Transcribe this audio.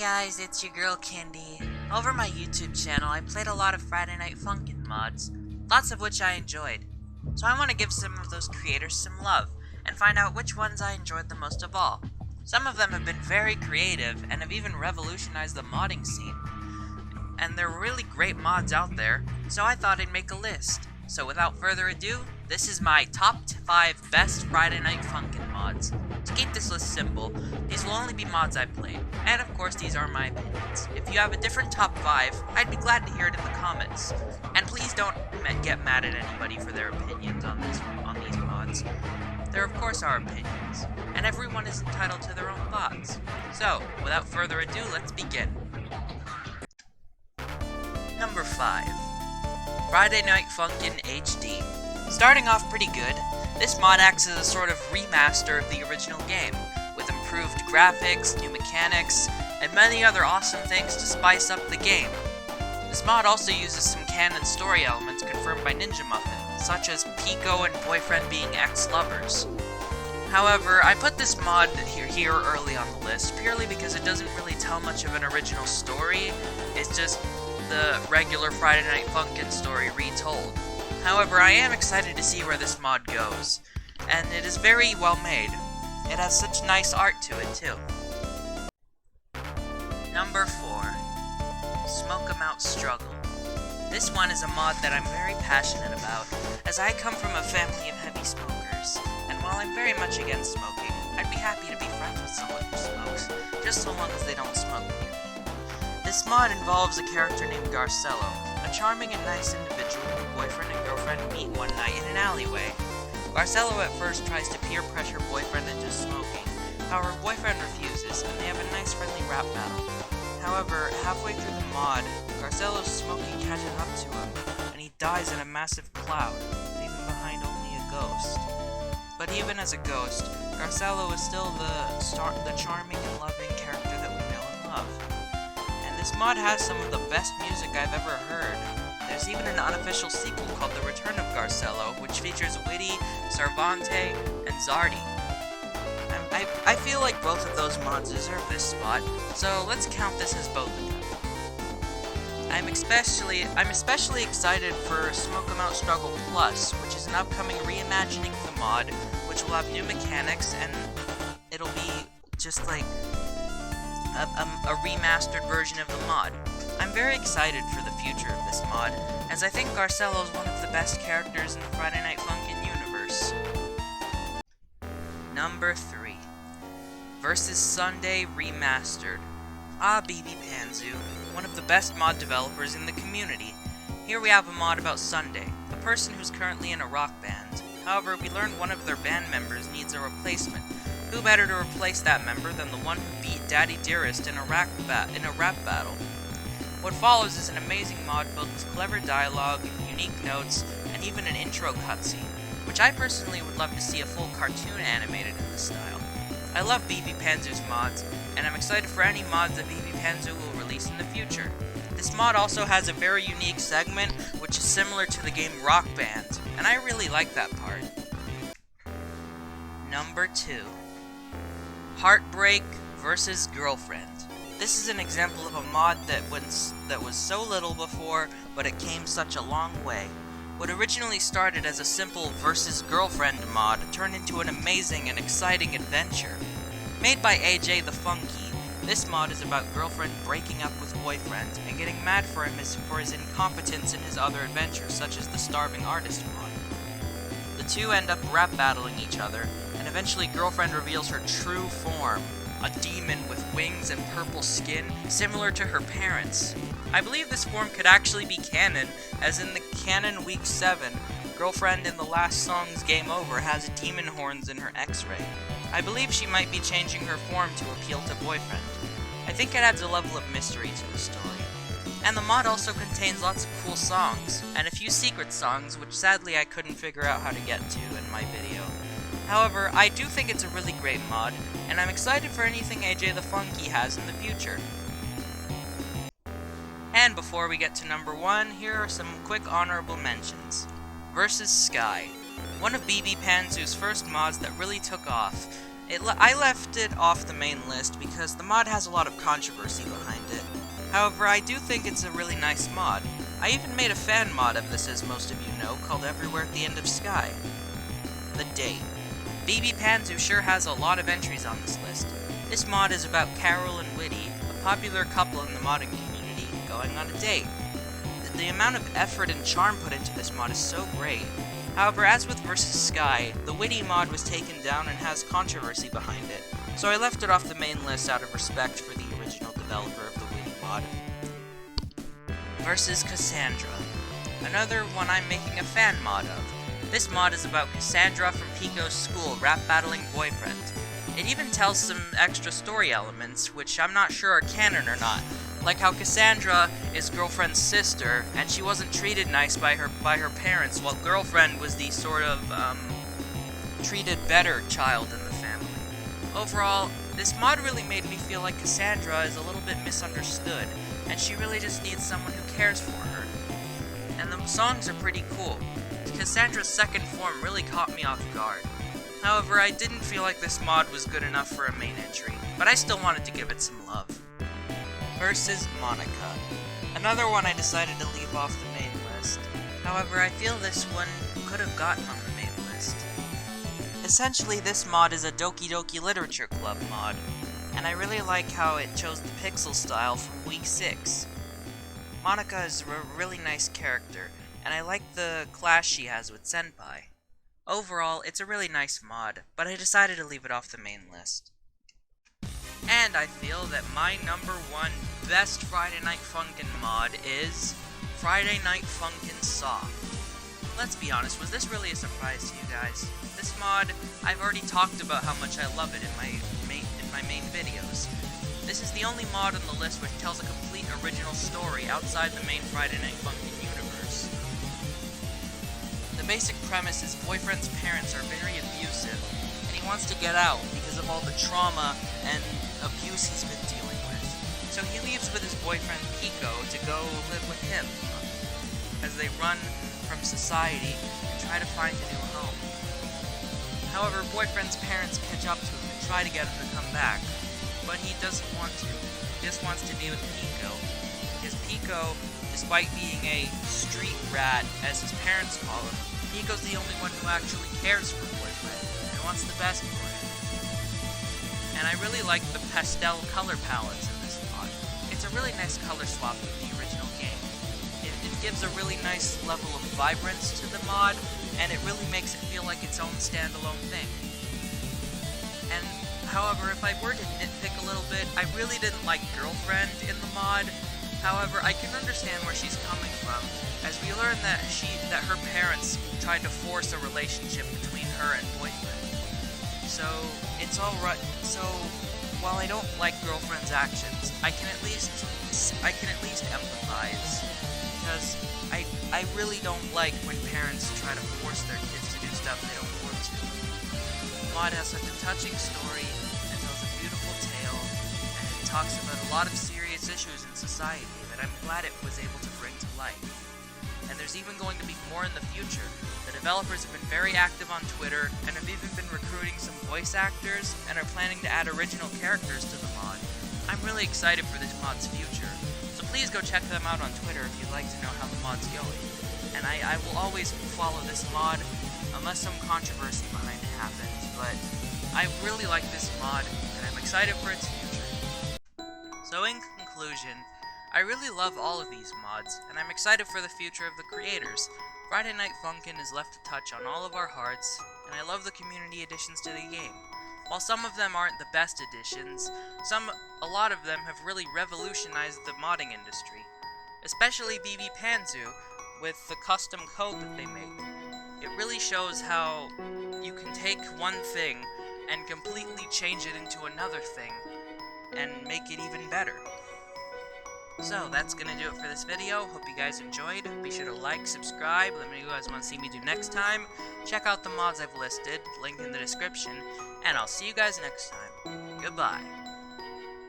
guys, it's your girl Kindy. Over my YouTube channel, I played a lot of Friday Night Funkin' mods, lots of which I enjoyed. So I want to give some of those creators some love, and find out which ones I enjoyed the most of all. Some of them have been very creative, and have even revolutionized the modding scene. And there are really great mods out there, so I thought I'd make a list. So without further ado, this is my top 5 best Friday Night Funkin' mods. To keep this list simple, these will only be mods I've played, and of course these are my opinions. If you have a different top 5, I'd be glad to hear it in the comments. And please don't get mad at anybody for their opinions on these mods. They're of course our opinions, and everyone is entitled to their own thoughts. So, without further ado, let's begin. Number 5. Friday Night Funkin' HD. Starting off pretty good, this mod acts as a sort of remaster of the original game, with improved graphics, new mechanics, and many other awesome things to spice up the game. This mod also uses some canon story elements confirmed by Ninja Muffin, such as Pico and Boyfriend being ex-lovers. However, I put this mod here early on the list purely because it doesn't really tell much of an original story. It's just the regular Friday Night Funkin' story retold. However, I am excited to see where this mod goes, and it is very well made. It has such nice art to it too. Number 4. Smoke 'em Out Struggle. This one is a mod that I'm very passionate about, as I come from a family of heavy smokers, and while I'm very much against smoking, I'd be happy to be friends with someone who smokes, just so long as they don't smoke near me. This mod involves a character named Garcello, a charming and nice individual whose boyfriend and girlfriend meet one night in an alleyway. Garcello at first tries to peer pressure boyfriend into smoking, however boyfriend refuses, and they have a nice friendly rap battle. However, halfway through the mod, Garcello's smoking catches up to him, and he dies in a massive cloud, leaving behind only a ghost. But even as a ghost, Garcello is still the charming and loving character that we know and love. This mod has some of the best music I've ever heard. There's even an unofficial sequel called The Return of Garcello, which features Witty, Sarvante, and Zardy. I feel like both of those mods deserve this spot, so let's count this as both of them. I'm especially excited for Smoke 'em Out Struggle Plus, which is an upcoming reimagining of the mod, which will have new mechanics, and it'll be just like a remastered version of the mod. I'm very excited for the future of this mod, as I think Garcello is one of the best characters in the Friday Night Funkin' universe. Number 3. Versus Sunday Remastered. BB Panzu, one of the best mod developers in the community. Here we have a mod about Sunday, a person who's currently in a rock band. However, we learn one of their band members needs a replacement. Who better to replace that member than the one who beat Daddy Dearest in a rap battle? What follows is an amazing mod filled with clever dialogue, unique notes, and even an intro cutscene, which I personally would love to see a full cartoon animated in this style. I love BB Panzu's mods, and I'm excited for any mods that BB Panzu will release in the future. This mod also has a very unique segment, which is similar to the game Rock Band, and I really like that part. Number 2. Heartbreak versus Girlfriend. This is an example of a mod that was so little before, but it came such a long way. What originally started as a simple versus Girlfriend mod turned into an amazing and exciting adventure. Made by AJ the Funky, this mod is about girlfriend breaking up with boyfriend and getting mad for him for his incompetence in his other adventures, such as the Starving Artist mod. The two end up rap battling each other, and eventually girlfriend reveals her true form, a demon with wings and purple skin, similar to her parents. I believe this form could actually be canon, as in the canon week 7, girlfriend in the last song's Game Over has demon horns in her x-ray. I believe she might be changing her form to appeal to boyfriend. I think it adds a level of mystery to the story. And the mod also contains lots of cool songs, and a few secret songs, which sadly I couldn't figure out how to get to in my video. However, I do think it's a really great mod, and I'm excited for anything AJ the Funky has in the future. And before we get to number 1, here are some quick honorable mentions. Versus Sky. One of BB Panzu's first mods that really took off. I left it off the main list because the mod has a lot of controversy behind it. However, I do think it's a really nice mod. I even made a fan mod of this, as most of you know, called Everywhere at the End of Sky. The date. BB Panzu sure has a lot of entries on this list. This mod is about Carol and Whitty, a popular couple in the modding community, going on a date. The amount of effort and charm put into this mod is so great. However, as with vs. Sky, the Whitty mod was taken down and has controversy behind it, so I left it off the main list out of respect for the original developer of the Whitty mod. Vs. Cassandra. Another one I'm making a fan mod of. This mod is about Cassandra from Pico's school rap-battling boyfriend. It even tells some extra story elements, which I'm not sure are canon or not, like how Cassandra is Girlfriend's sister, and she wasn't treated nice by her parents, while Girlfriend was the sort of, treated better child in the family. Overall, this mod really made me feel like Cassandra is a little bit misunderstood, and she really just needs someone who cares for her. And the songs are pretty cool. Cassandra's second form really caught me off guard. However, I didn't feel like this mod was good enough for a main entry, but I still wanted to give it some love. Versus Monica. Another one I decided to leave off the main list. However, I feel this one could have gotten on the main list. Essentially, this mod is a Doki Doki Literature Club mod, and I really like how it chose the pixel style from Week 6. Monica is a really nice character, and I like the clash she has with Senpai. Overall, it's a really nice mod, but I decided to leave it off the main list. And I feel that my number one best Friday Night Funkin' mod is Friday Night Funkin' Soft. Let's be honest, was this really a surprise to you guys? This mod, I've already talked about how much I love it in my main videos. This is the only mod on the list which tells a complete original story outside the main Friday Night Funkin' universe. The basic premise is boyfriend's parents are very abusive, and he wants to get out because of all the trauma and abuse he's been dealing with. So he leaves with his boyfriend Pico to go live with him, as they run from society and try to find a new home. However, boyfriend's parents catch up to him and try to get him to come back, but he doesn't want to. He just wants to be with Pico, because Pico, despite being a street rat, as his parents call him, Pico's the only one who actually cares for boyfriend and wants the best for him. And I really like the pastel color palettes in this mod. It's a really nice color swap with the original game. It gives a really nice level of vibrance to the mod, and it really makes it feel like its own standalone thing. And, however, if I were to nitpick a little bit, I really didn't like Girlfriend in the mod. However, I can understand where she's coming from, as we learn that her parents tried to force a relationship between her and boyfriend. So, it's alright. So, while I don't like Girlfriend's actions, I can at least empathize, because I really don't like when parents try to force their kids to do stuff they don't want to. The mod has such a touching story, and tells a beautiful tale, and it talks about a lot of serious issues in society that I'm glad it was able to bring to life. And there's even going to be more in the future. The developers have been very active on Twitter, and have even been recruiting some voice actors, and are planning to add original characters to the mod. I'm really excited for this mod's future, so please go check them out on Twitter if you'd like to know how the mod's going. And I will always follow this mod, unless some controversy behind it happens, but I really like this mod, and I'm excited for its future. So in conclusion, I really love all of these mods, and I'm excited for the future of the creators. Friday Night Funkin' has left a touch on all of our hearts, and I love the community additions to the game. While some of them aren't the best additions, a lot of them have really revolutionized the modding industry. Especially BB Panzu, with the custom code that they make. It really shows how you can take one thing and completely change it into another thing, and make it even better. So, that's gonna do it for this video. Hope you guys enjoyed. Be sure to like, subscribe, let me know what you guys want to see me do next time. Check out the mods I've listed, link in the description, and I'll see you guys next time. Goodbye.